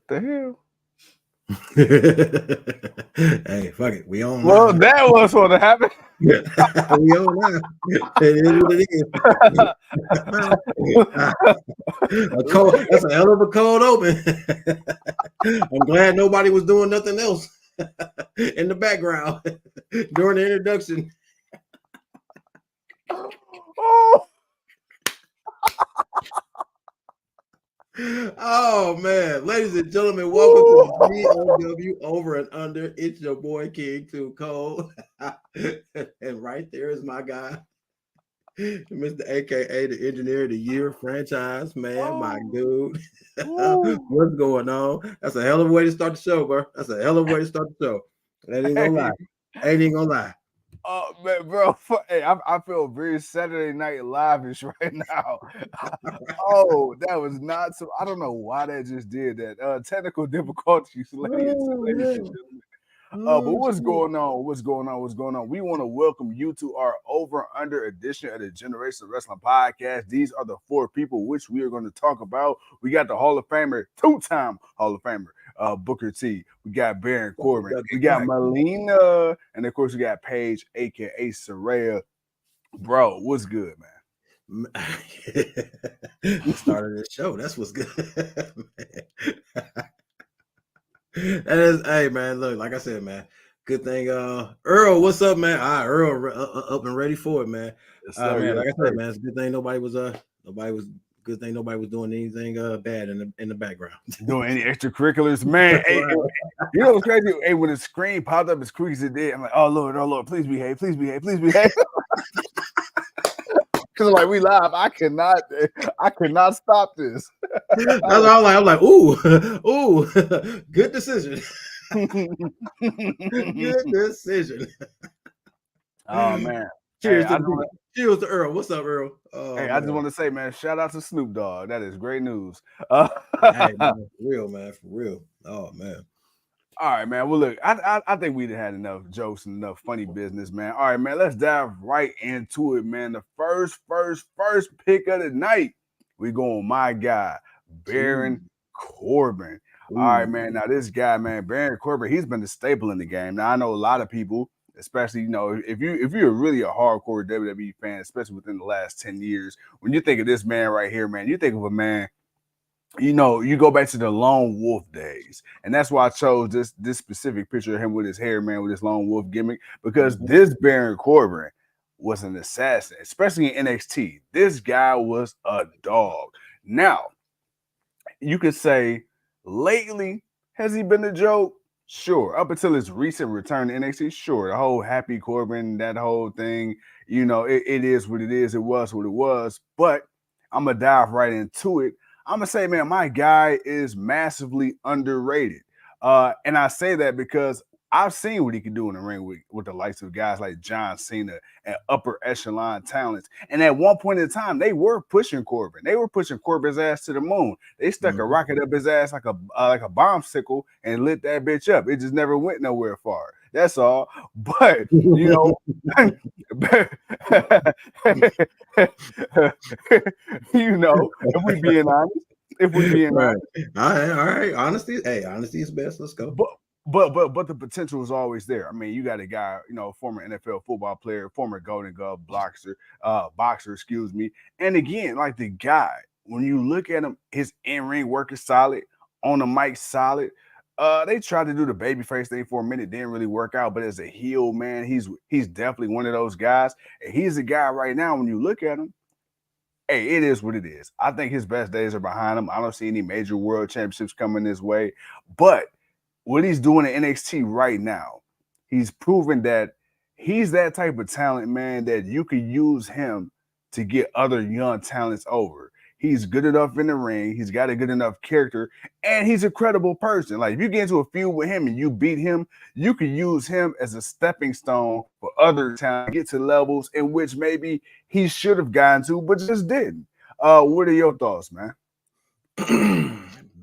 The hell? Hey, fuck it. We on Well, live. that was what happened. We on live. It is what it is. A cold, that's a hell of a cold open. I'm glad nobody was doing nothing else in the background during the introduction. Oh, Oh man, ladies and gentlemen, welcome to the GOW Over and Under. It's your boy King Too Cold, and right there is my guy, Mr. AKA the Engineer of the Year franchise man, my dude. What's going on? That's a hell of a way to start the show, bro. That's a hell of a way to start the show. I ain't gonna lie. Ain't even gonna lie. Oh man, bro! Hey, I feel very Saturday Night Live-ish right now. Oh, that was not so. I don't know why that just did that. Technical difficulties, ladies and gentlemen. But what's going on? What's going on? What's going on? We want to welcome you to our over under edition of the Generation Wrestling Podcast. These are the four people which we are going to talk about. We got the Hall of Famer, two-time Hall of Famer, Booker T. We got Baron Corbin. We got Melina, and of course we got Paige, aka Saraya. Bro, what's good, man? We started this show. That's what's good. That is, hey man, look, like I said, man, good thing. Earl, what's up, man? Earl, up and ready for it, man. Yes, sir, Man, yes, like I sir. said, man, it's a good thing nobody was doing anything bad in the background. Doing any extracurriculars, man. Hey, you know what's crazy? Hey, when the screen popped up as quick as it did, I'm like, oh Lord, please behave, please behave, please behave. Because like we live, I cannot stop this. That's all I'm like, ooh, good decision. Good decision. Oh man. Cheers Hey, cheers to Earl. What's up, Earl? Oh, hey, I just want to say, man, shout out to Snoop Dogg. That is great news. Hey, man, for real, man, for real. Oh man. All right, man. Well, look, I think we'd had enough jokes and enough funny business, man. All right, man. Let's dive right into it, man. The first pick of the night, we go on my guy, Baron Corbin. All right, man. Now this guy, man, Baron Corbin, he's been a staple in the game. Now I know a lot of people, especially if you're really a hardcore WWE fan, especially within the last 10 years, when you think of this man right here, man, you think of a man. You go back to the Lone Wolf days, and that's why I chose this specific picture of him with his hair, man, with his Lone Wolf gimmick, because this Baron Corbin was an assassin, especially in NXT. This guy was a dog. Now, you could say lately, has he been a joke? Sure. Up until his recent return to NXT, sure. The whole Happy Corbin, that whole thing, it is what it is. It was what it was. But I'm going to dive right into it. I'm going to say, man, my guy is massively underrated. And I say that because I've seen what he can do in the ring with the likes of guys like John Cena and upper echelon talents. And at one point in time, they were pushing Corbin. They were pushing Corbin's ass to the moon. They stuck a rocket up his ass like a bombsicle and lit that bitch up. It just never went nowhere far. That's all. But, if we being honest. Honest. All right. Honesty is best. Let's go. But the potential is always there. I mean, you got a guy, former NFL football player, former Golden Glove boxer, excuse me. And again, like the guy, when you look at him, his in-ring work is solid, on the mic solid. They tried to do the babyface thing for a minute, didn't really work out. But as a heel, man, he's definitely one of those guys. And he's a guy right now, when you look at him, hey, it is what it is. I think his best days are behind him. I don't see any major world championships coming this way. But what he's doing in NXT right now, he's proven that he's that type of talent, man, that you could use him to get other young talents over. He's good enough in the ring. He's got a good enough character, and he's a credible person. Like, if you get into a feud with him and you beat him, you could use him as a stepping stone for other talent, get to levels in which maybe he should have gotten to, but just didn't. What are your thoughts, man?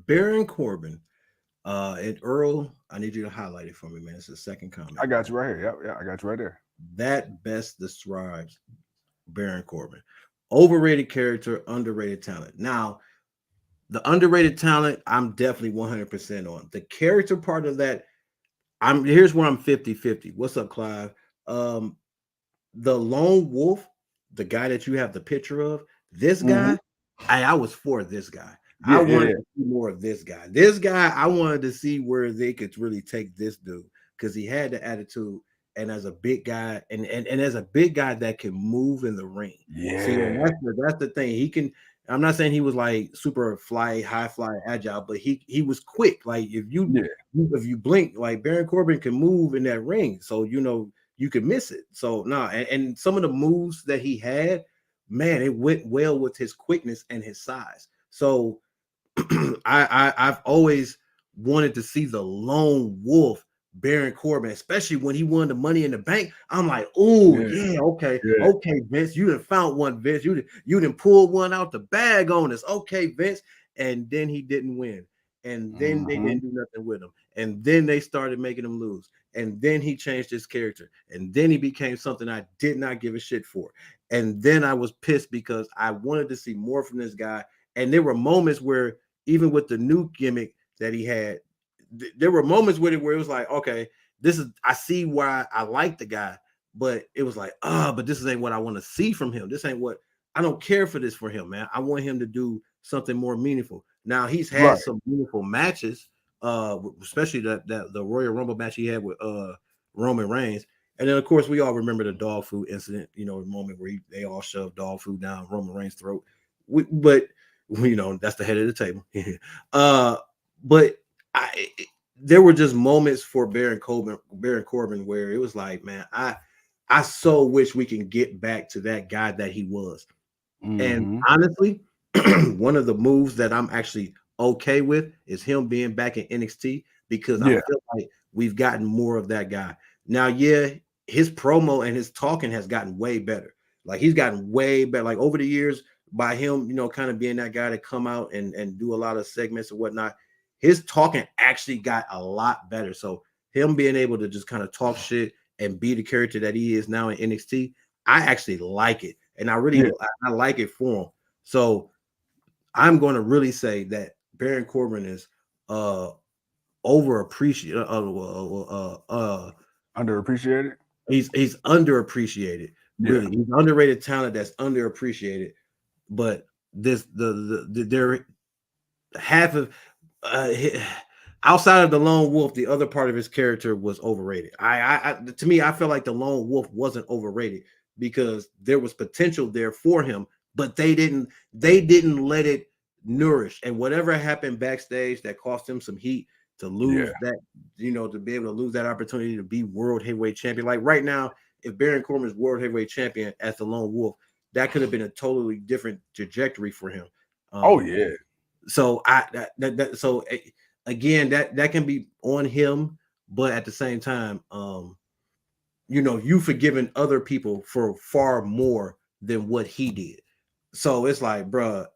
Baron Corbin. And Earl, I need you to highlight it for me, man. It's the second comment. I got you right here. Yeah, I got you right there. That best describes Baron Corbin. Overrated character, underrated talent. Now, The underrated talent, I'm definitely 100% on. The character part of that, here's where I'm 50-50. What's up, Clive? Um, the lone wolf, the guy that you have the picture of, this Mm-hmm. guy, I was for this guy. I Yeah, yeah, wanted yeah. to see more of this guy. This guy, I wanted to see where they could really take this dude because he had the attitude. And as a big guy, and as a big guy that can move in the ring. See, and Yeah, that's the thing. He can. I'm not saying he was like super fly, high fly, agile, but he was quick. Like yeah. if you blink, like Baron Corbin can move in that ring. So you could miss it. So nah, and some of the moves that he had, man, it went well with his quickness and his size. So I've always wanted to see the lone wolf Baron Corbin, especially when he won the Money in the Bank. I'm like, oh Yeah, yeah, okay, yeah. okay, Vince, you done found one, Vince. You done pulled one out the bag on us, okay, Vince. And then he didn't win, and then they Mm-hmm. didn't do nothing with him, and then they started making him lose, and then he changed his character, and then he became something I did not give a shit for, and then I was pissed because I wanted to see more from this guy, and there were moments where even with the new gimmick that he had, there were moments with it where it was like, okay, this is I see why I like the guy, but it was like, but this ain't what I want to see from him. This ain't what I don't care for this for him, man. I want him to do something more meaningful. Now he's had Right. some meaningful matches, especially that the Royal Rumble match he had with Roman Reigns. And then, of course, we all remember the dog food incident. The moment where they all shoved dog food down Roman Reigns' throat. But that's the head of the table. uh, but I, there were just moments for Baron Corbin, where it was like, man, I so wish we can get back to that guy that he was. And Mm-hmm. honestly, one of the moves that I'm actually okay with is him being back in NXT because I Yeah, feel like we've gotten more of that guy. Now, yeah, his promo and his talking has gotten way better. Like he's gotten way better. Like over the years, by him, kind of being that guy to come out and do a lot of segments and whatnot, his talking actually got a lot better. So him being able to just kind of talk shit and be the character that he is now in NXT, I actually like it, and yeah. I like it for him. So I'm going to really say that Baron Corbin is uh overappreciated. Underappreciated. He's underappreciated. Yeah, Really, he's underrated talent that's underappreciated. But this there half of uh outside of the lone wolf, the other part of his character was overrated. To me, I feel like the lone wolf wasn't overrated because there was potential there for him, but they didn't let it nourish. And whatever happened backstage that cost him some heat to yeah, lose that, to be able to lose that opportunity to be world heavyweight champion. Like right now, if Baron Corbin is world heavyweight champion as the lone wolf, that could have been a totally different trajectory for him. oh Um, yeah, so again, that can be on him, but at the same time, you've forgiven other people for far more than what he did. So it's like, bruh,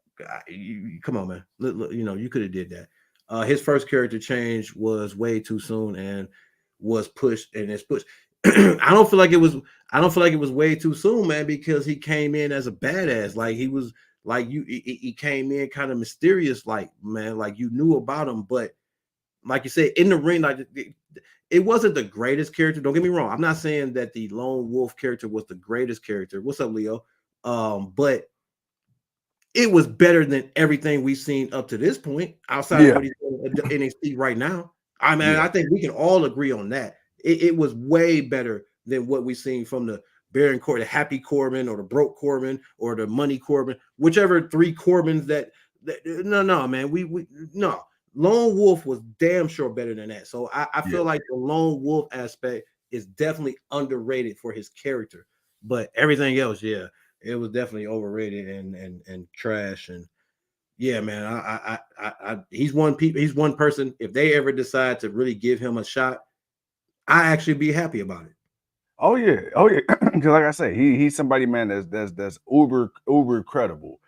come on, man. You could have did that. His first character change was way too soon and was pushed, and it's pushed. I don't feel like it was. I don't feel like it was way too soon, man, because he came in as a badass. Like he was, like he came in kind of mysterious, like man, like you knew about him, but like you said, in the ring, like it wasn't the greatest character. Don't get me wrong. I'm not saying that the lone wolf character was the greatest character. What's up, Leo? But it was better than everything we've seen up to this point, outside of yeah, what he's doing in NXT right now. I mean, yeah, I think we can all agree on that. It was way better than what we've seen from the Baron Corbin, the Happy Corbin, or the Broke Corbin, or the Money Corbin, whichever three Corbins that no, man, we no. Lone Wolf was damn sure better than that. So I yeah. feel like the Lone Wolf aspect is definitely underrated for his character, but everything else, yeah, it was definitely overrated and trash. And yeah, man, he's one person. If they ever decide to really give him a shot, I actually be happy about it. Oh yeah, oh yeah. Because like I say, he's somebody, man, that's uber credible,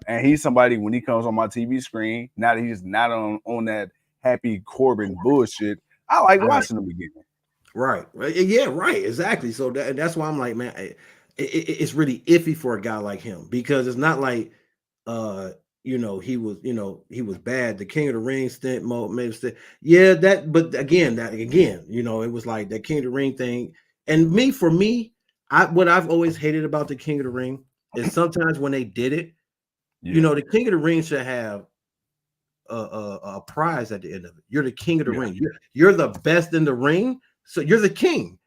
and he's somebody when he comes on my TV screen. Now that he's not on that Happy Corbin bullshit, I like Right, watching him again. right, yeah, right, exactly. So that's why I'm like, man, it's really iffy for a guy like him because it's not like, uh, he was bad. The King of the Ring stint mode, maybe yeah, but again, it was like that King of the Ring thing. And for me, what I've always hated about the King of the Ring is sometimes when they did it, Yeah. the King of the Ring should have a prize at the end of it. You're the King of the Yeah. Ring. You're the best in the ring, so you're the king.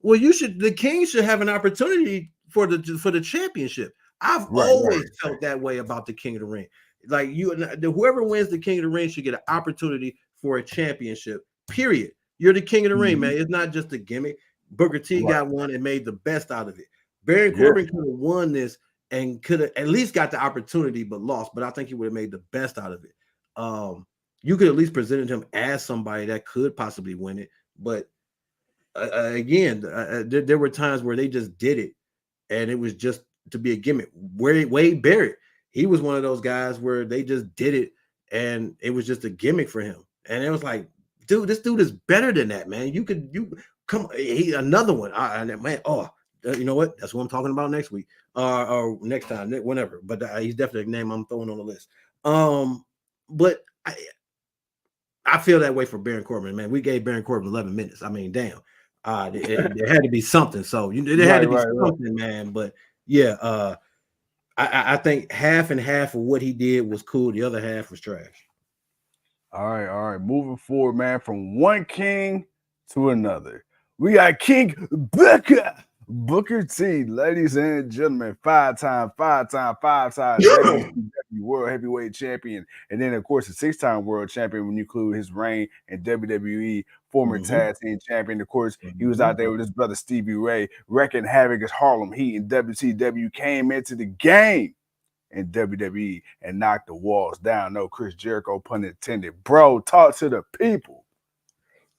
Well, the king should have an opportunity for the championship. I've Right. always Right. felt that way about the King of the Ring. Like whoever wins the King of the Ring should get an opportunity for a championship. Period. You're the King of the Ring, man. It's not just a gimmick. Booker T Right. got one and made the best out of it. Baron Yeah. Corbin could have won this and could have at least got the opportunity, but lost. But I think he would have made the best out of it. You could at least presented him as somebody that could possibly win it. But again, there were times where they just did it, and it was just to be a gimmick. Wade Barrett, he was one of those guys where they just did it, and it was just a gimmick for him. And it was like, dude, this dude is better than that, man. You come, another one, man. Oh, you know what? That's what I'm talking about next week, or next time, whenever. But he's definitely a name I'm throwing on the list. But I feel that way for Baron Corbin, man. We gave Baron Corbin 11 minutes. I mean, damn. There had to be something. So there had to be something, man. But yeah, I think half and half of what he did was cool. The other half was trash. All right. Moving forward, man, from one king to another. We got King Booker T, ladies and gentlemen, five-time WCW World Heavyweight Champion, and then of course a 6-time World Champion when you include his reign in WWE, former tag team champion. Of course, he was out there with his brother Stevie Ray, wrecking havoc as Harlem Heat, and WCW came into the game in WWE and knocked the walls down. No Chris Jericho, pun intended. Bro, talk to the people.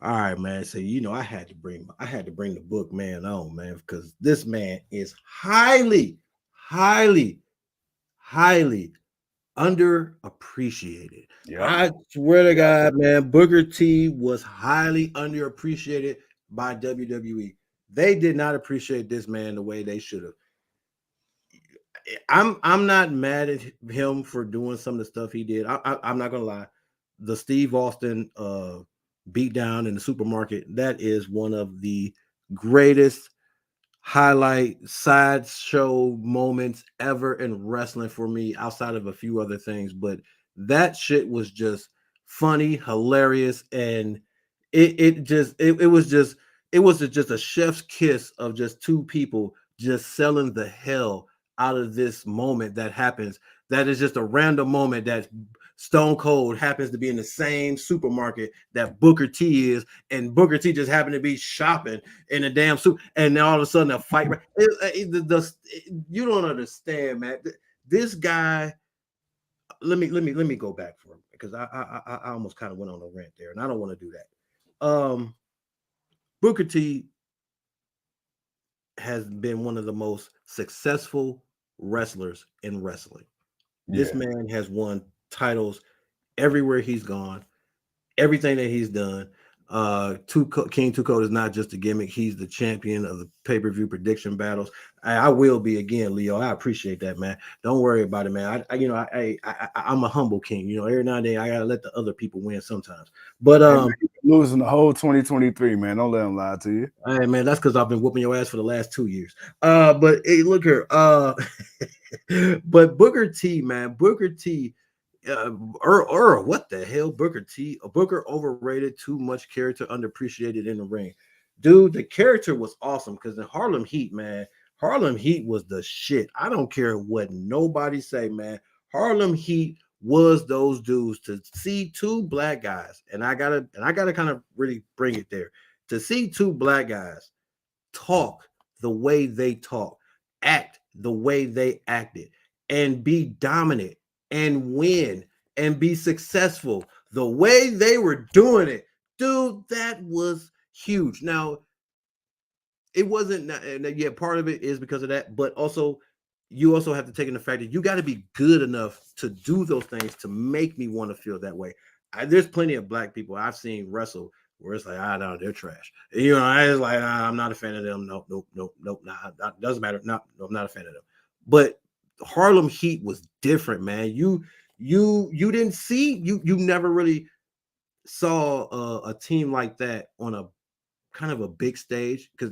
All right, man. So I had to bring the book man on, man, because this man is highly, highly, highly underappreciated. Yep. I swear to God, man, Booker T was highly underappreciated by WWE. They did not appreciate this man the way they should have. I'm not mad at him for doing some of the stuff he did. I'm not gonna lie. The Steve Austin beat down in the supermarket, that is one of the greatest highlight sideshow moments ever in wrestling for me, outside of a few other things. But that shit was just funny, hilarious, and it was just a chef's kiss of just two people just selling the hell out of this moment that happens. That is just a random moment that Stone Cold happens to be in the same supermarket that Booker T is, and Booker T just happened to be shopping in a damn suit, and then all of a sudden a fight. You don't understand, man. This guy. Let me go back for him, because I almost kind of went on a rant there, and I don't want to do that. Booker T has been one of the most successful wrestlers in wrestling. This man has won titles everywhere he's gone, everything that he's done. King Too Cold is not just a gimmick. He's the champion of the pay-per-view prediction battles. I will be again, Leo. I appreciate that, man. Don't worry about it, man. I'm a humble king. Every now and then I gotta let the other people win sometimes. But losing the whole 2023, man. Don't let them lie to you. Hey, man, that's because I've been whooping your ass for the last 2 years. But hey, look here. But Booker T, man, Booker T. What the hell, Booker T? Booker overrated, too much character, underappreciated in the ring. Dude, the character was awesome, because in Harlem Heat, man, Harlem Heat was the shit. I don't care what nobody say, man. Harlem Heat was those dudes. To see two black guys, and I gotta kind of really bring it there. To see two black guys talk the way they talk, act the way they acted, and be dominant and win and be successful the way they were doing it, dude, that was huge. Now, it wasn't, yeah, part of it is because of that, but also you also have to take in the fact that you got to be good enough to do those things to make me want to feel that way. There's plenty of black people I've seen wrestle where it's like, no, they're trash. I was like, I'm not a fan of them. Nope. Nah, doesn't matter. No, I'm not a fan of them. But Harlem Heat was different, man. you didn't see you never really saw a team like that on a kind of a big stage because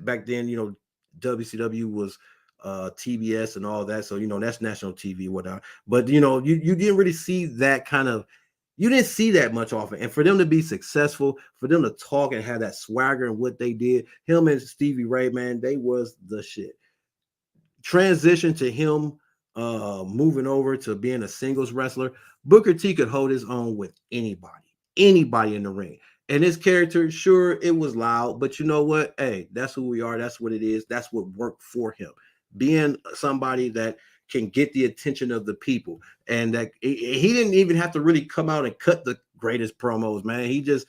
back then WCW was TBS and all that, so that's national TV whatnot. But you didn't really see that kind of you didn't see that much often. And for them to be successful, for them to talk and have that swagger and what they did, him and Stevie Ray, man, they was the shit. Transition to him moving over to being a singles wrestler, Booker T could hold his own with anybody in the ring. And his character, sure, it was loud, but you know what? Hey, that's who we are. That's what it is. That's what worked for him. Being somebody that can get the attention of the people, and that he didn't even have to really come out and cut the greatest promos, man. He just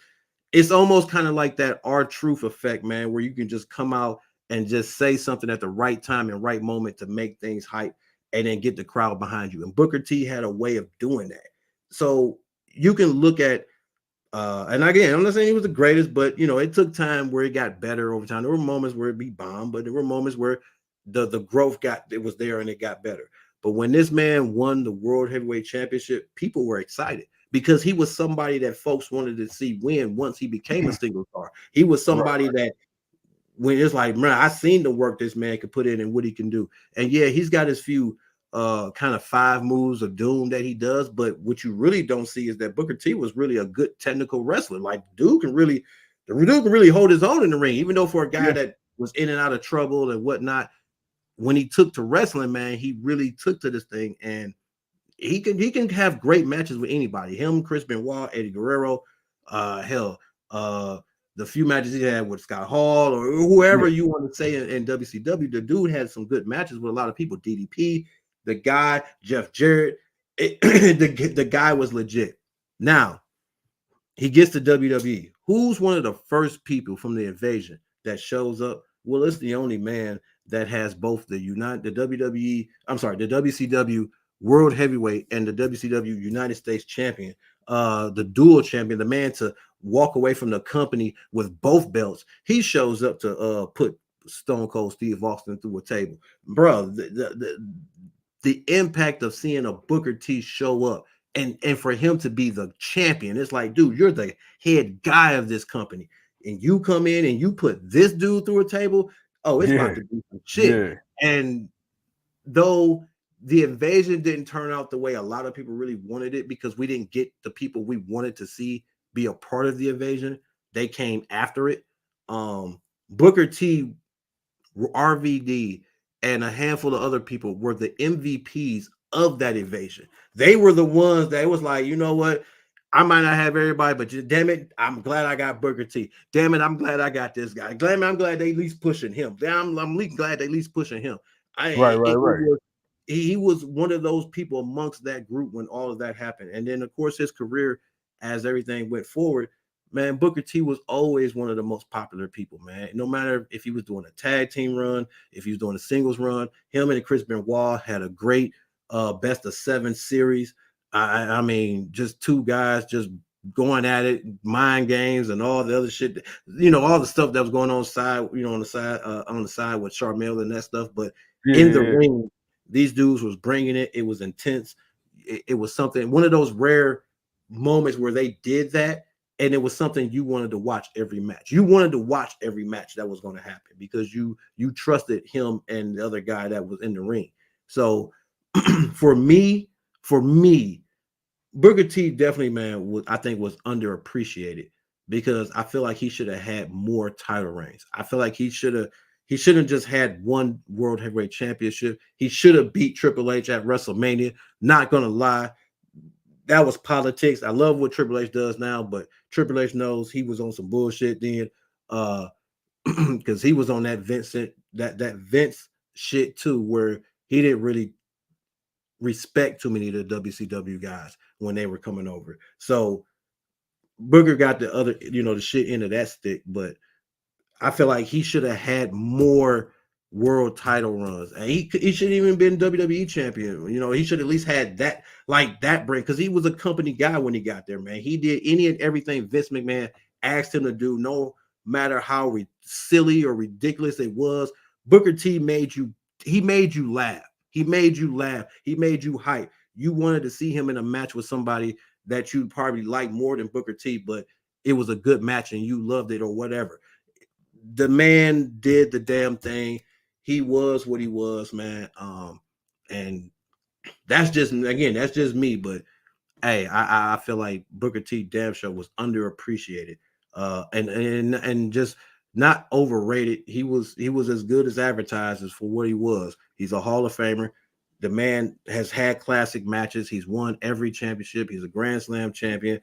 it's almost kind of like that R-Truth effect, man, where you can just come out and just say something at the right time and right moment to make things hype and then get the crowd behind you. And Booker T had a way of doing that. So you can look at and again, I'm not saying he was the greatest, but it took time where it got better over time. There were moments where it be bombed, but there were moments where the growth it was there and it got better. But when this man won the World Heavyweight Championship, people were excited because he was somebody that folks wanted to see win once he became a single star. He was somebody that when it's like, man, I seen the work this man could put in and what he can do. And yeah, he's got his few kind of 5 moves of doom that he does, but what you really don't see is that Booker T was really a good technical wrestler. Like dude can really hold his own in the ring, even though for a guy that was in and out of trouble and whatnot, when he took to wrestling, man, he really took to this thing, and he can have great matches with anybody. Him, Chris Benoit, Eddie Guerrero, hell, the few matches he had with Scott Hall or whoever you want to say in WCW, the dude had some good matches with a lot of people. DDP, the guy, Jeff Jarrett, the guy was legit. Now he gets to WWE. Who's one of the first people from the invasion that shows up? Well, it's the only man that has both the WCW World Heavyweight and the WCW United States Champion, the dual champion, the man to walk away from the company with both belts. He shows up to put Stone Cold Steve Austin through a table, bro. The impact of seeing a Booker T show up and for him to be the champion, it's like, dude, you're the head guy of this company, and you come in and you put this dude through a table. Oh, it's about to be some shit. And though the invasion didn't turn out the way a lot of people really wanted it, because we didn't get the people we wanted to see be a part of the invasion, they came after it. Booker T, RVD, and a handful of other people were the MVPs of that invasion. They were the ones that was like, you know what? I might not have everybody, but damn it, I'm glad I got Booker T. Damn it, I'm glad I got this guy. I'm glad they at least pushing him. Damn, I'm glad they at least pushing him. He was one of those people amongst that group when all of that happened. And then, of course, his career, as everything went forward, man, Booker T was always one of the most popular people, man. No matter if he was doing a tag team run, if he was doing a singles run, him and Chris Benoit had a great best of 7 series. I mean, just two guys just going at it, mind games and all the other shit, all the stuff that was going on side, on the side with Charmel and that stuff. But in the ring, these dudes was bringing it. It was intense. It was something, one of those rare moments where they did that. And it was something you wanted to watch every match. You wanted to watch every match that was going to happen because you trusted him and the other guy that was in the ring. So for me, Booker T definitely, man, I think was underappreciated because I feel like he should have had more title reigns. I feel like he shouldn't just had one World Heavyweight Championship. He should have beat Triple H at WrestleMania. Not gonna lie, that was politics. I love what Triple H does now, but Triple H knows he was on some bullshit then, because he was on that Vince shit too, where he didn't really respect too many of the WCW guys when they were coming over. So Booker got the other, the shit into that stick, but I feel like he should have had more world title runs, and he should have even been WWE champion. He should at least had that, like that brand, because he was a company guy when he got there, man. He did any and everything Vince McMahon asked him to do, no matter how silly or ridiculous it was. Booker T made you laugh. He made you laugh. He made you hype. you wanted to see him in a match with somebody that you probably like more than Booker T, but it was a good match and you loved it or whatever. The man did the damn thing. He was what he was, man. And that's just, again, that's just me, but hey, I feel like Booker T damn show was underappreciated, and just not overrated. He was as good as advertised as for what he was. He's a Hall of Famer. The man has had classic matches. He's won every championship. He's a Grand Slam champion.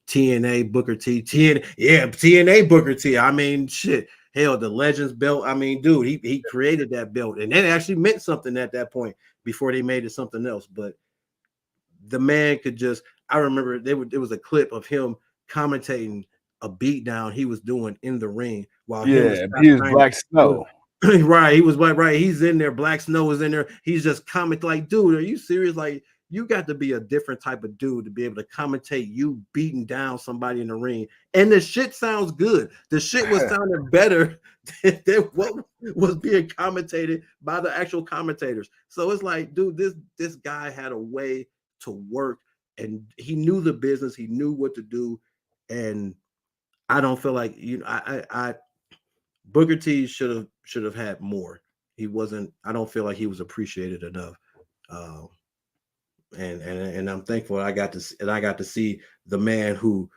TNA Booker T. TNA Booker T. I mean, shit. Hell, the Legends belt. I mean, dude, he created that belt, and it actually meant something at that point before they made it something else. But the man could just, I remember there was a clip of him commentating a beatdown he was doing in the ring while him and Yeah, Scott he was Steiner Black was Snow. right. He was right. He's in there. Black Snow is in there. He's just commenting like, dude, are you serious? Like, you got to be a different type of dude to be able to commentate you beating down somebody in the ring. And the shit sounds good. The shit was sounding better than what was being commentated by the actual commentators. So it's like, dude, this guy had a way to work, and he knew the business. He knew what to do. And I don't feel like, I Booker T should have had more. He wasn't. I don't feel like he was appreciated enough. Uh, and I'm thankful I got to see the man who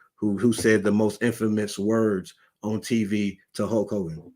said the most infamous words on TV to Hulk Hogan.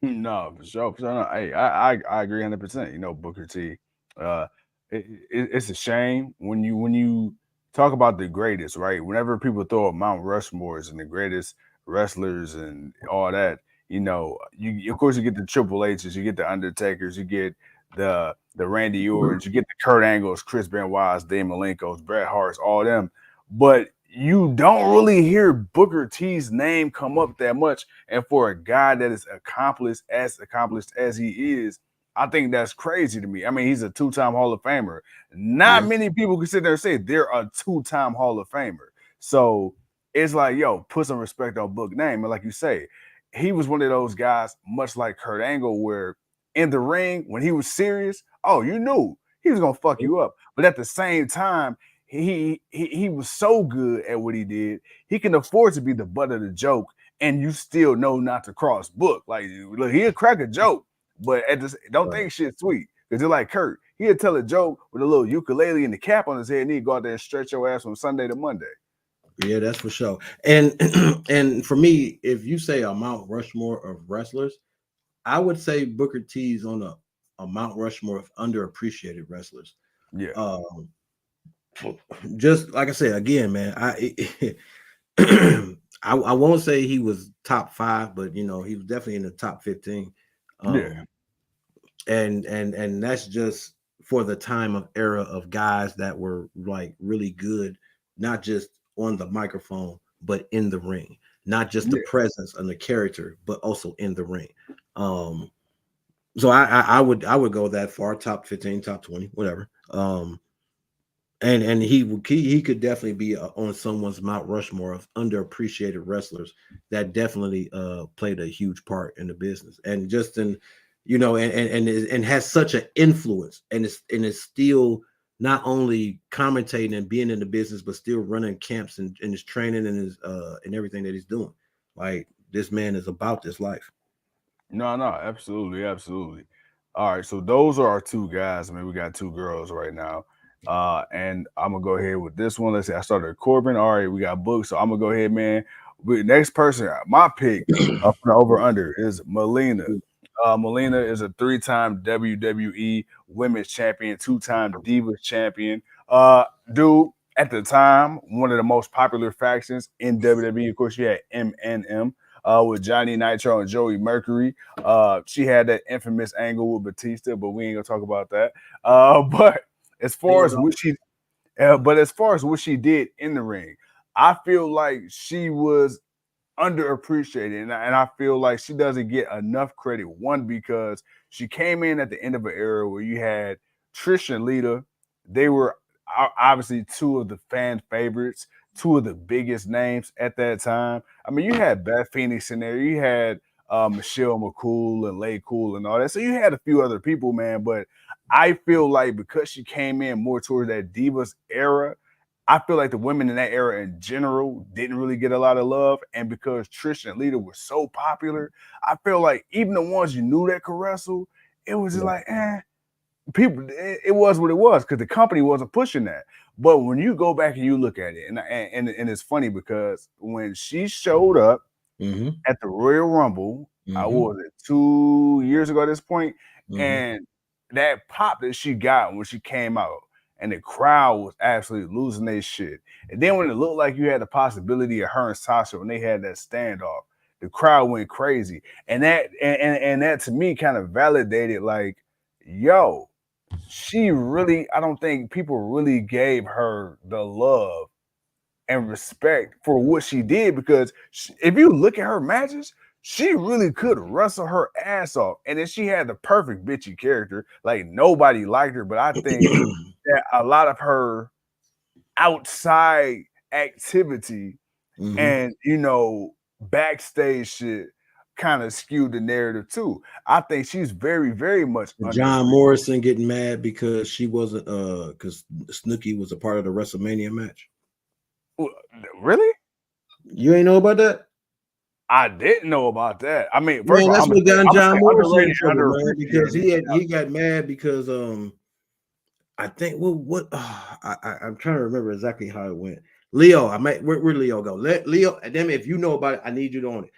No, for sure. For sure. No, hey, I agree 100%. You know, Booker T. Uh, it's a shame when you talk about the greatest, right? Whenever people throw up Mount Rushmores and the greatest wrestlers and all that, you know, you of course you get the Triple H's, you get the Undertakers, you get the Randy Ortons, you get the Kurt Angles, Chris Benoit's, Dave Malenko's, Bret Hart's, all them, but you don't really hear Booker T's name come up that much. And for a guy that is accomplished as he is, I think that's crazy to me. I mean, he's a two-time Hall of Famer. Not Yeah. many people can sit there and say they're a two-time Hall of Famer. So it's like, yo, put some respect on Book name. And like you say, he was one of those guys, much like Kurt Angle, where in the ring, when he was serious, oh, you knew he was gonna fuck you up. But at the same time, he was so good at what he did, he can afford to be the butt of the joke, and you still know not to cross book. Like, look, he'll crack a joke, but at this, don't Right. think shit sweet. Because you're like Kurt, he'll tell a joke with a little ukulele and the cap on his head, and he'd go out there and stretch your ass from Sunday to Monday. Yeah, that's for sure. And and for me, if you say a Mount Rushmore of wrestlers, I would say Booker T's on a Mount Rushmore of underappreciated wrestlers. Yeah, Um, just like I said again, man, I won't say he was top five, but he was definitely in the top 15. yeah, Um, and that's just for the time of era of guys that were like really good, not just on the microphone, but in the ring, not just the yeah. presence and the character, but also in the ring. Um, so I would go that far, top 15, top 20, whatever. And he could definitely be on someone's Mount Rushmore of underappreciated wrestlers that definitely played a huge part in the business, and just in and has such an influence, and is still not only commentating and being in the business, but still running camps and his training and his and everything that he's doing. Like, this man is about this life. No, no, absolutely, absolutely. All right, so those are our two guys. I mean, we got two girls right now. And I'm gonna go ahead with this one. Let's see, I started with Corbin. All right, we got Book. So I'm gonna go ahead, man. Next person, my pick from the over under is Melina. Melina is a three-time WWE Women's Champion, two-time Divas Champion. Dude, at the time, one of the most popular factions in WWE. Of course, you had MNM with Johnny Nitro and Joey Mercury. She had that infamous angle with Batista, but we ain't gonna talk about that. But as far as what she, but as far as what she did in the ring, I feel like she was underappreciated, and I feel like she doesn't get enough credit. One, because she came in at the end of an era where you had Trish and Lita. They were obviously two of the fan favorites, two of the biggest names at that time. I mean, you had Beth Phoenix in there, you had Michelle McCool and Lay Cool and all that. So you had a few other people, man, but I feel like because she came in more towards that Divas era, I feel like the women in that era in general didn't really get a lot of love. And because Trish and Lita were so popular, I feel like even the ones you knew that could wrestle, it was just like, people, it was what it was because the company wasn't pushing that. But when you go back and you look at it, and it's funny because when she showed up at the Royal Rumble, I was it 2 years ago at this point, and that pop that she got when she came out, and the crowd was absolutely losing their shit. And then when it looked like you had the possibility of her and Sasha when they had that standoff, the crowd went crazy, and that to me kind of validated like, yo, she really, I don't think people really gave her the love and respect for what she did because if you look at her matches, she really could wrestle her ass off. And then she had the perfect bitchy character. Like nobody liked her, but I think that a lot of her outside activity and backstage shit kind of skewed the narrative too. I think she's very, very much John underappreciated. Morrison getting mad because she wasn't because Snooki was a part of the WrestleMania match. Really? You ain't know about that? I didn't know about that. I mean, first Man, of all, that's what got I'm gonna John say Morrison in underrated, trouble, man, because underappreciated. he got mad because I think I'm trying to remember exactly how it went. Leo, where Leo go? Let Leo, and then if you know about it, I need you to own it.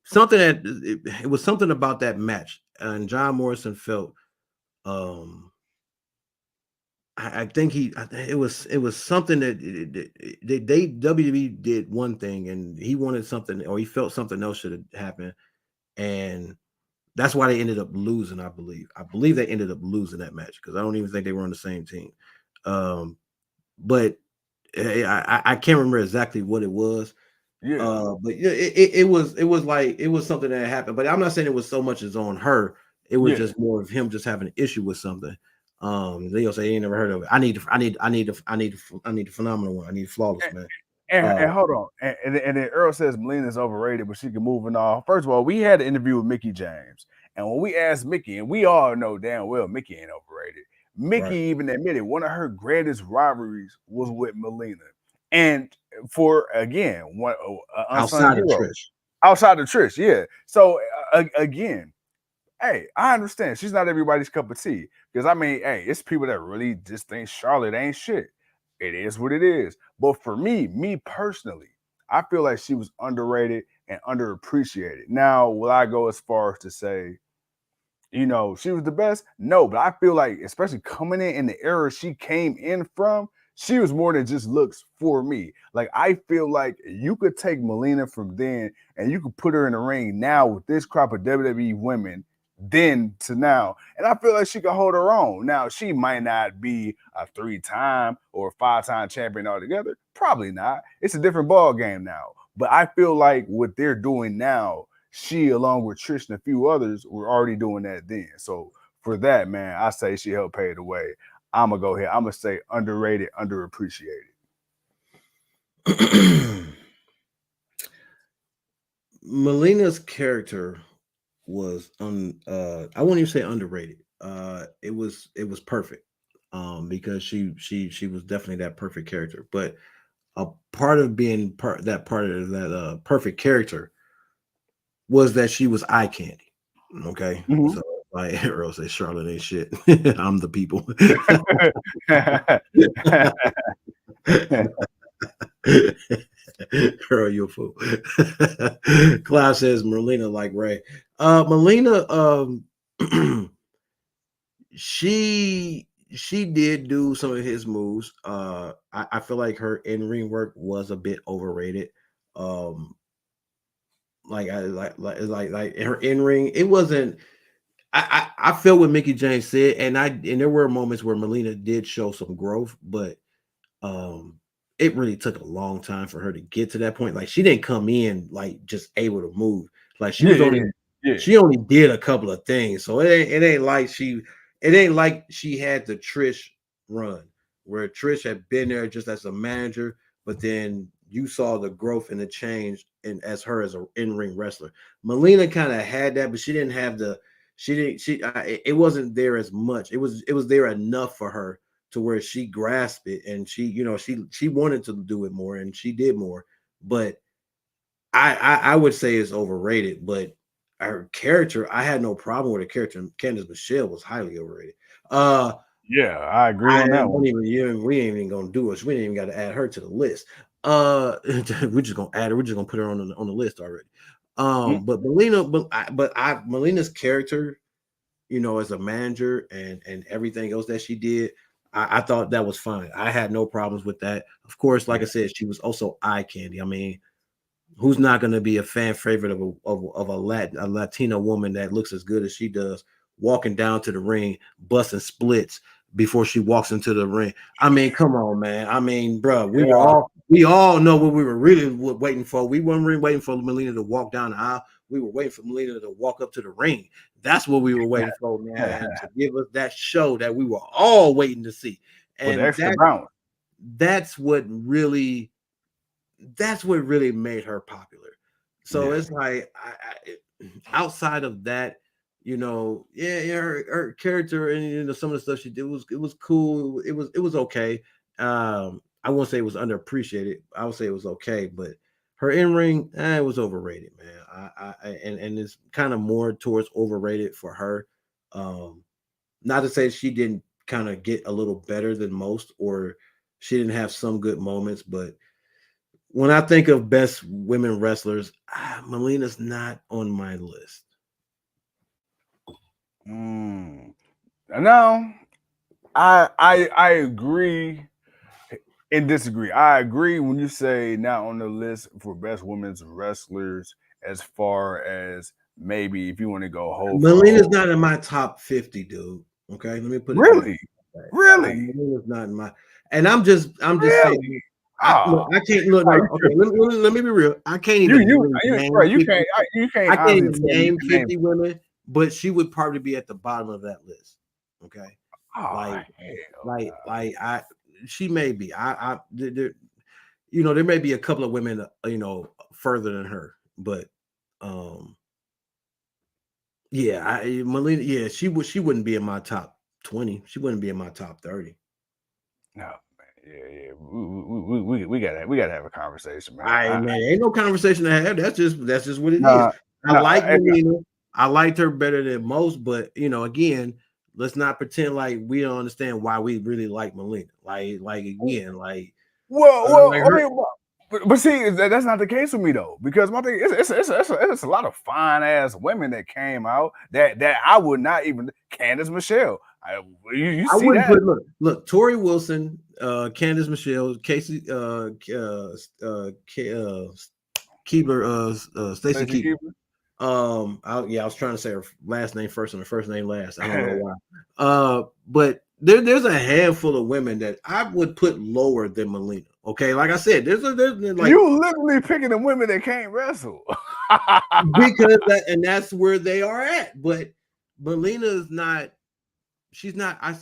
Something that it was something about that match, and John Morrison felt I think it was something that they WWE did one thing and he wanted something or he felt something else should have happened, and that's why they ended up losing. I believe they ended up losing that match because I don't even think they were on the same team. But I can't remember exactly what it was. Yeah, But yeah, it was something that happened. But I'm not saying it was so much as on her. It was yeah. just more of him just having an issue with something. Leo say he ain't never heard of it. I need a phenomenal one. I need flawless, man. And hold on, and then Earl says Melina's overrated, but she can move and all. First of all, we had an interview with Mickey James, and when we asked Mickey, and we all know damn well Mickey ain't overrated. Mickey Right. even admitted one of her greatest rivalries was with Melina, and for again one unsung Outside of hero Trish. outside of Trish, yeah. So again, hey, I understand she's not everybody's cup of tea because I mean, hey, it's people that really just think Charlotte ain't shit. It is what it is. But for me personally, I feel like she was underrated and underappreciated. Now, will I go as far as to say, she was the best? No, but I feel like, especially coming in the era she came in from, she was more than just looks for me. Like, I feel like you could take Melina from then and you could put her in the ring now with this crop of WWE women then to now. And I feel like she could hold her own. Now, she might not be a 3-time or a 5-time champion altogether. Probably not. It's a different ball game now. But I feel like what they're doing now, she, along with Trish and a few others, were already doing that then. So for that, man, I say she helped pay the way. I'm gonna go ahead. I'm gonna say underrated, underappreciated. Melina's character was I won't even say underrated. It was perfect. Because she was definitely that perfect character. But a part of being part of that perfect character was that she was eye candy. Okay. Mhm. So like Earl says Charlotte ain't shit. I'm the people. Earl, you a fool. Clive says Melina like Ray. Melina, she did do some of his moves. I feel like her in-ring work was a bit overrated. Um, like her in-ring, it wasn't. I feel what Mickey James said, and there were moments where Melina did show some growth, but um, it really took a long time for her to get to that point. Like she didn't come in like just able to move. Like Yeah, yeah, yeah, yeah. she only did a couple of things. So it ain't like she had the Trish run where Trish had been there just as a manager, but then you saw the growth and the change and as her as an in-ring wrestler. Melina kind of had that, but she didn't have she didn't. It wasn't there as much. It was there enough for her to where she grasped it, and she wanted to do it more, and she did more. But I would say it's overrated. But her character, I had no problem with her character. Candice Michelle was highly overrated. Uh, Yeah, I agree I on that don't one. even, we ain't even gonna do it. We ain't even got to add her to the list. We're just gonna add her. We're just gonna put her on the list already. Mm, But Melina, Melina's character, as a manager and everything else that she did, I thought that was fine. I had no problems with that. Of course, like yeah, I said, she was also eye candy. I mean, who's not going to be a fan favorite of a Latina woman that looks as good as she does, walking down to the ring, busting splits before she walks into the ring? I mean, come on, man. I mean, bro, yeah. we all know what we were really waiting for. We weren't really waiting for Melina to walk down the aisle. We were waiting for Melina to walk up to the ring. That's what we were waiting for, man, to give us that show that we were all waiting to see. With the And extra bounce. that's what really that's what really made her popular. So Yeah, it's like outside of that, yeah, her character and some of the stuff she did was cool. It was okay. I won't say it was underappreciated. I would say it was okay, but her in ring, it was overrated, man. And it's kind of more towards overrated for her. Um, Not to say she didn't kind of get a little better than most, or she didn't have some good moments, but when I think of best women wrestlers, Melina's not on my list. mm. No, I agree and disagree. I agree when you say not on the list for best women's wrestlers, as far as maybe if you want to go whole for Melina's whole. not in my top 50, dude. Okay, let me put it that Really, way. really, Melina's not in my, and I'm just really. saying. Oh, I can't look. are No, you okay, tripping? let me be real. I can't You even you really you bro, name 50. you I can't can't honestly even tell me name the name. 50 women, but she would probably be at the bottom of that list. Okay, Oh like hell no. I she may be. There may be a couple of women, further than her, but um, yeah, Melina, yeah, she wouldn't be in my top 20. She wouldn't be in my top 30. No, man. Yeah. We gotta have a conversation, man. I Man, ain't no conversation to have. That's just what it is. Nah, I nah, like Melina. I liked her better than most, but again, let's not pretend like we don't understand why we really like Melina. Like again, well, like I her. mean, but see, that's not the case with me though, because my thing is, it's a lot of fine ass women that came out that I would not even. Candice Michelle, you I see wouldn't that? look, Tori Wilson, Candice Michelle, Casey, Keebler, Stacy Stacey Keebler. Keebler. I was trying to say her last name first and her first name last. I don't know why. But there's a handful of women that I would put lower than Melina. Okay, like I said, there's like, You literally picking the women that can't wrestle. because that's where they are at. But Melina is not. She's not. I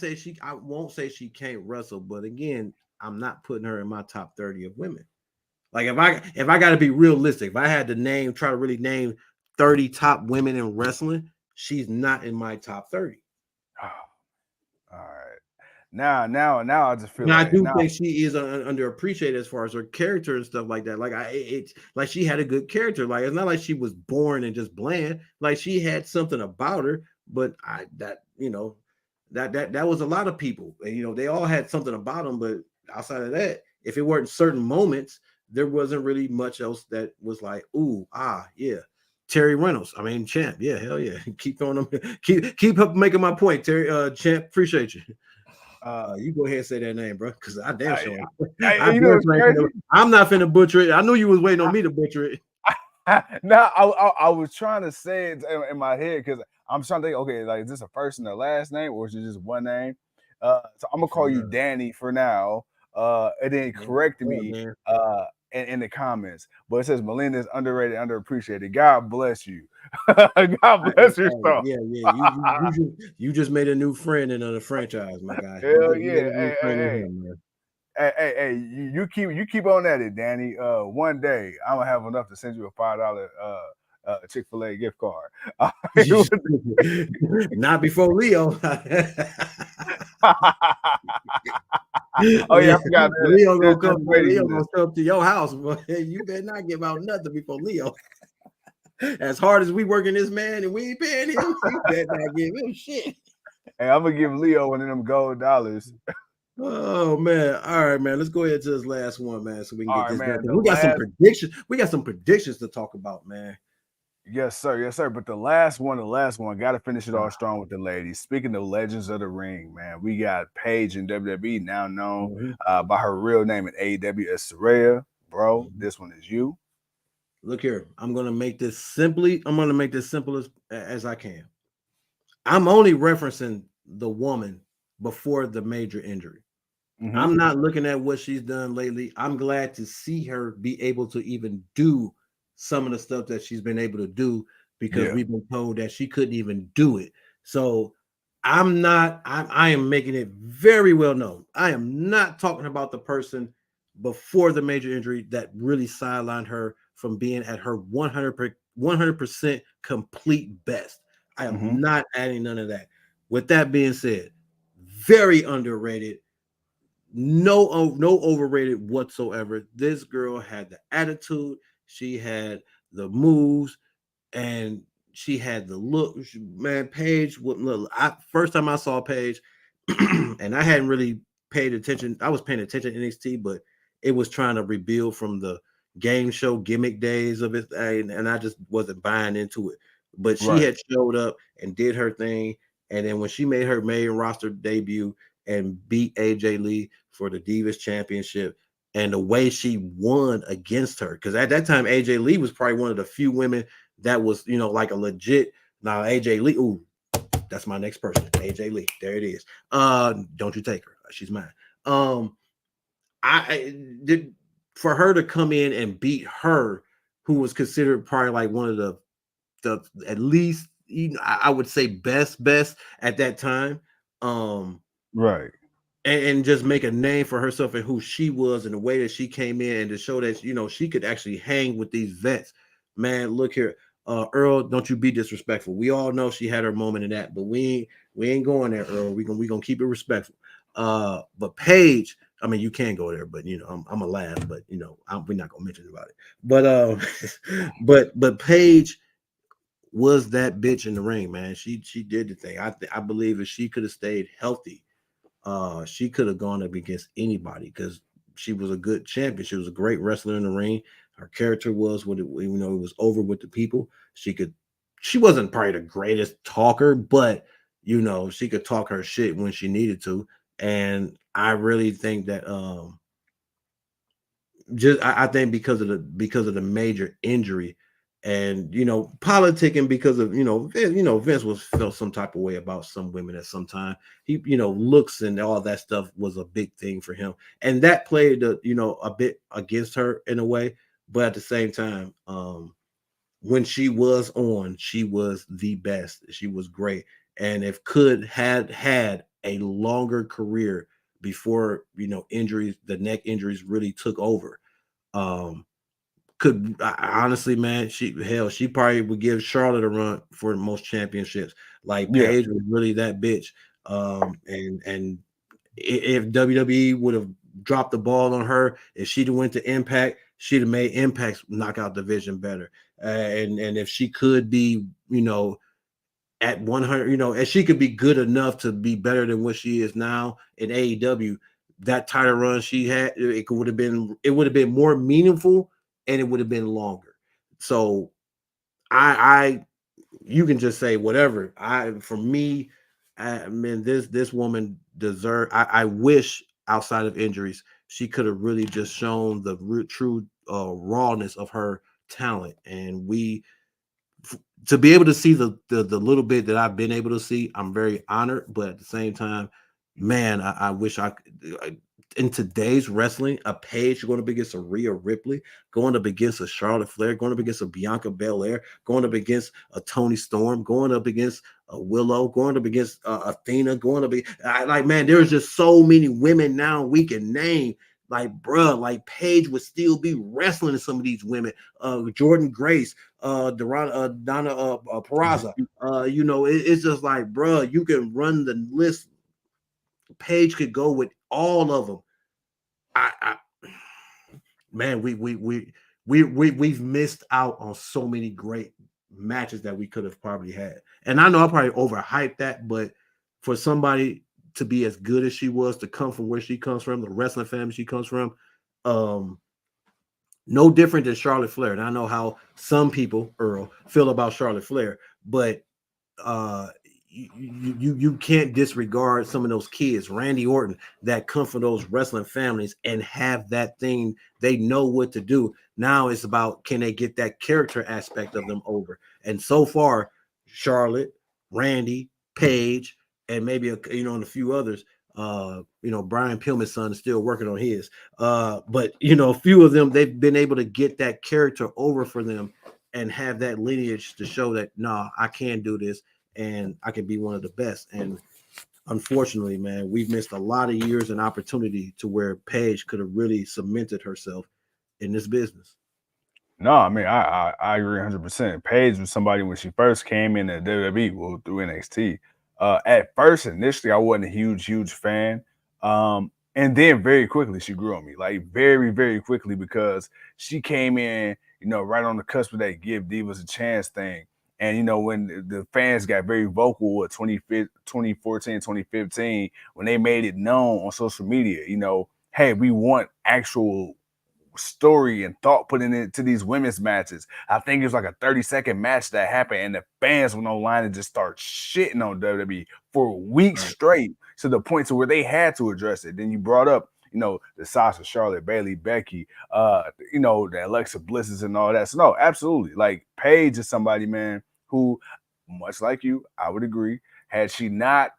won't say she can't wrestle, but again, I'm not putting her in my top 30 of women. Like if I got to be realistic, if I had to try to really name 30 top women in wrestling, she's not in my top 30. All right. Now I just feel Now I like do now. think she is underappreciated as far as her character and stuff like that. Like it's like she had a good character. Like it's not like she was boring and just bland. Like she had something about her. But that was a lot of people. And, they all had something about them. But outside of that, if it weren't certain moments, there wasn't really much else that was like, ooh, yeah. Terry Reynolds. I mean, Champ. Yeah, hell yeah. Keep throwing them. Keep up making my point, Terry. Champ, appreciate you. You go ahead and say that name, bro, because I damn I, sure. I, you know, it's crazy. I'm not finna butcher it. I knew you was waiting on me to butcher it. Now I was trying to say it in my head because I'm trying to think. Okay, like is this a first and a last name, or is it just one name? So I'm gonna call you Danny for now. And then correct me Man. in the comments. But it says Melina is underrated, underappreciated. God bless you. God bless your soul. Yeah. You just made a new friend in the franchise, my guy. You Hell just made yeah. a new friend in him, man. Hey, you keep on at it, Danny. One day I'm gonna have enough to send you a $5 Chick-fil-A gift card. All right, Not before Leo. oh yeah, I forgot, man. Leo gonna There's come. a Leo waiting gonna list. show up to your house, but you better not give out nothing before Leo. As hard as we working this man and we ain't paying him, you better not give him shit. Hey, I'm gonna give Leo one of them gold dollars. Oh man! All right, man. Let's go ahead to this last one, man, so we can All get right, this done. man. The We got some last, predictions. We got some predictions to talk about, man. yes, sir, yes, sir. But the last one, got to finish it all strong with the ladies. Speaking of legends of the ring, man, we got Paige in WWE, now known Mhm. by her real name in AEW as Saraya. Bro, Mhm. this one is you. Look here. I'm gonna make this simply. I'm gonna make this simple as I can. I'm only referencing the woman before the major injury. Mm-hmm. I'm not looking at what she's done lately. I'm glad to see her be able to even do some of the stuff that she's been able to do because Yeah. we've been told that she couldn't even do it. So I'm not, I am making it very well known. I am not talking about the person before the major injury that really sidelined her from being at her 100% complete best. I Mm-hmm. am not adding none of that. With that being said, very underrated, no overrated whatsoever. This girl had the attitude, she had the moves, and she had the look. Man, Paige, look, first time I saw Paige, and I hadn't really paid attention. I was paying attention to NXT, but it was trying to rebuild from the game show gimmick days of it, and I just wasn't buying into it. But she Right. had showed up and did her thing, and then when she made her main roster debut and beat AJ Lee for the Divas Championship, and the way she won against her, because at that time AJ Lee was probably one of the few women that was, like a legit. Now AJ Lee, ooh, that's my next person, AJ Lee. There it is. Don't you take her? She's mine. I did for her to come in and beat her, who was considered probably like one of the at least, I would say best at that time. Um, Right. and just make a name for herself and who she was and the way that she came in and to show that she could actually hang with these vets. Man, look here, Earl, don't you be disrespectful. We all know she had her moment in that, but we ain't going there, Earl. We gonna keep it respectful. But Paige, I mean, you can go there, but I'm a laugh, but we're not gonna mention about it. But but Paige was that bitch in the ring, man. She did the thing. I believe if she could have stayed healthy, she could have gone up against anybody because she was a good champion. She was a great wrestler in the ring. Her character was what it was over with the people. She wasn't probably the greatest talker, but she could talk her shit when she needed to. And I really think that just I think because of the major injury and politicking because of Vince was felt some type of way about some women at some time. He looks and all that stuff was a big thing for him, and that played a bit against her in a way. But at the same time, when she was on, she was the best. She was great, and if could had a longer career before injuries, the neck injuries really took over. um, honestly, man, she probably would give Charlotte a run for the most championships. Like Yeah. Paige was really that bitch. And if WWE would have dropped the ball on her, if she'd have went to Impact, she'd have made Impact's knockout division better. And if she could be, at 100, and she could be good enough to be better than what she is now in AEW. That title run she had, it would have been more meaningful and it would have been longer. So I you can just say whatever. For me, I mean this woman deserved. I wish outside of injuries she could have really just shown the true rawness of her talent, and to be able to see the little bit that I've been able to see, I'm very honored. But at the same time, man, I wish I could. In today's wrestling, a Paige going up against a Rhea Ripley, going up against a Charlotte Flair, going up against a Bianca Belair, going up against a Tony Storm, going up against a Willow, going up against Athena, going up. Like, man, there's just so many women now we can name. like bruh, like Paige would still be wrestling some of these women. Jordan Grace, Donna Peraza. It's just like, bruh, you can run the list. Paige could go with all of them. I man, we've missed out on so many great matches that we could have probably had. And I know I probably overhyped that, but for somebody to be as good as she was, to come from where she comes from, the wrestling family she comes from, um, no different than Charlotte Flair. And I know how some people, Earl, feel about Charlotte Flair, but uh you can't disregard some of those kids, Randy Orton, that come from those wrestling families and have that thing. They know what to do. Now it's about, can they get that character aspect of them over? And so far, Charlotte, Randy, Paige, and maybe and a few others. Brian Pillman's son is still working on his. But a few of them, they've been able to get that character over for them and have that lineage to show that, nah, I can do this and I can be one of the best. And unfortunately, man, we've missed a lot of years and opportunity to where Paige could have really cemented herself in this business. No, I mean I agree 100%. Paige was somebody when she first came in at WWE, well, through NXT. At first, initially, I wasn't a huge fan. And then very quickly she grew on me, like very quickly, because she came in, right on the cusp of that give divas a chance thing. And when the fans got very vocal at 2014, 2015, when they made it known on social media, hey, we want actual story and thought put into these women's matches. I think it was like a 30-second match that happened, and the fans went online and just start shitting on WWE for weeks Right. straight, to the point to where they had to address it. Then you brought up, the Sasha, Charlotte, Bayley, Becky, the Alexa Blisses and all that. So no, absolutely. Like Paige is somebody, man, who, much like you, I would agree, had she not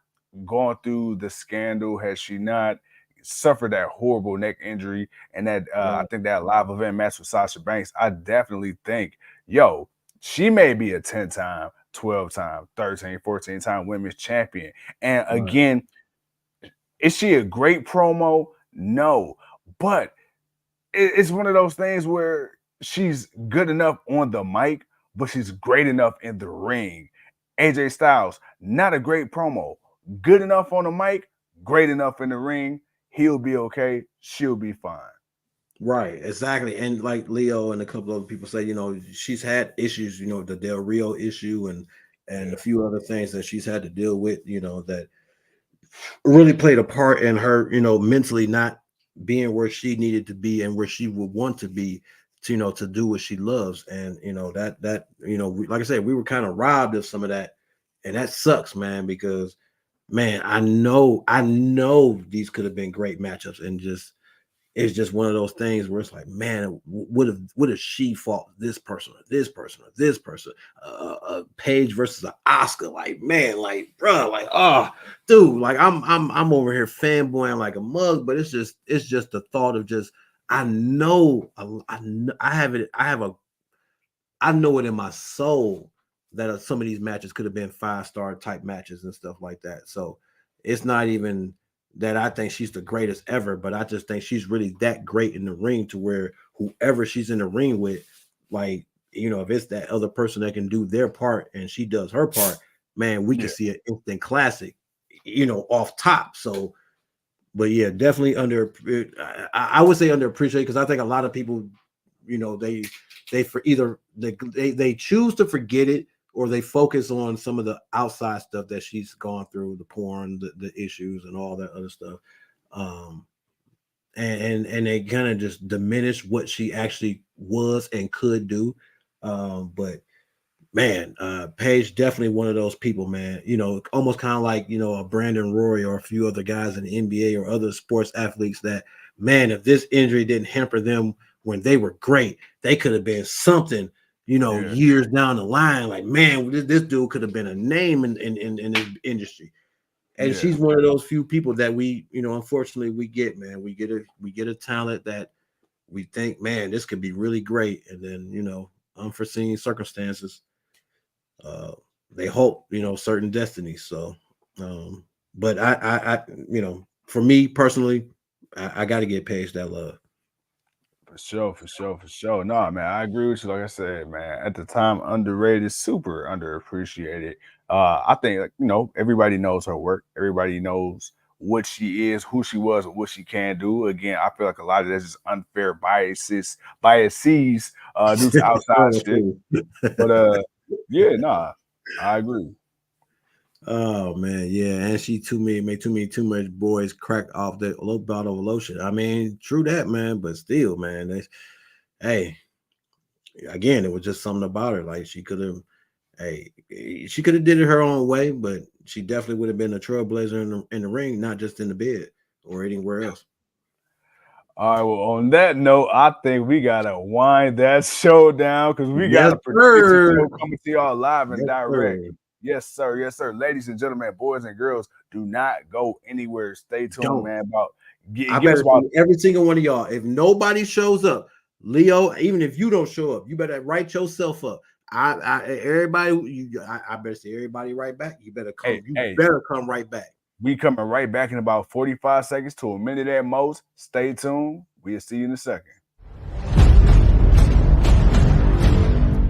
gone through the scandal, had she not suffered that horrible neck injury, and that I Right. think that live event match with Sasha Banks, I definitely think, yo, she may be a 10-time, 12-time, 13, 14-time women's champion. And Right. again, is she a great promo? No. But it's one of those things where she's good enough on the mic, but she's great enough in the ring. AJ Styles, not a great promo. Good enough on the mic, great enough in the ring. He'll be okay. She'll be fine. Right, exactly. And like Leo and a couple other people say, she's had issues, the Del Rio issue and a Yeah. few other things that she's had to deal with, that really played a part in her, mentally not being where she needed to be and where she would want to be to, to do what she loves. And, like I said, we were kind of robbed of some of that. And that sucks, man, because man, I know these could have been great matchups, and just it's just one of those things where it's like, man, would have she fought this person or this person or this person, Paige versus an Oscar, like man, like bro, like dude, like I'm over here fanboying like a mug, but it's just the thought of just I know it in my soul that some of these matches could have been 5-star type matches and stuff like that. So it's not even that I think she's the greatest ever, but I just think she's really that great in the ring to where whoever she's in the ring with, like, if it's that other person that can do their part and she does her part, man, we can Yeah. see an instant classic, off top. So, but yeah, definitely I would say underappreciated, because I think a lot of people, they for either they choose to forget it, or they focus on some of the outside stuff that she's gone through, the porn, the issues, and all that other stuff. Um, and they kind of just diminish what she actually was and could do. But man, Paige definitely one of those people, man. Almost kind of like a Brandon Roy or a few other guys in the NBA or other sports athletes that, man, if this injury didn't hamper them when they were great, they could have been something. Yeah. Years down the line, like man, this dude could have been a name in this industry. And Yeah. she's one of those few people that we, unfortunately, we get, man. We get a talent that we think, man, this could be really great, and then unforeseen circumstances, uh they hope certain destinies. So um but I for me personally, I got to get Paige that love. For sure, for sure, for sure. No, man, I agree with you. Like I said, man, at the time, underrated, super underappreciated. I think, like, everybody knows her work. Everybody knows what she is, who she was, and what she can do. Again, I feel like a lot of that's just unfair biases due to outside shit. But yeah, nah, I agree. Oh man, yeah, and she too much boys cracked off the little bottle of lotion. I mean, true that, man, but still, man, hey, again, it was just something about her. Like hey, she could have did it her own way, but she definitely would have been a trailblazer in the ring, not just in the bed or anywhere else. All right, well, on that note, I think we gotta wind that show down because we got Yes, a prediction sir. show coming to y'all live and Yes, direct. sir. Yes, sir. Yes, sir. Ladies and gentlemen, boys and girls, do not go anywhere. Stay tuned, Don't. man. About I give us better about see every single one of y'all. If nobody shows up, Leo, even if you don't show up, you better write yourself up. Everybody, I better see everybody right back. You better hey, come. You hey, better come right back. we coming right back in about 45 seconds to a minute at most. Stay tuned. We'll see you in a second.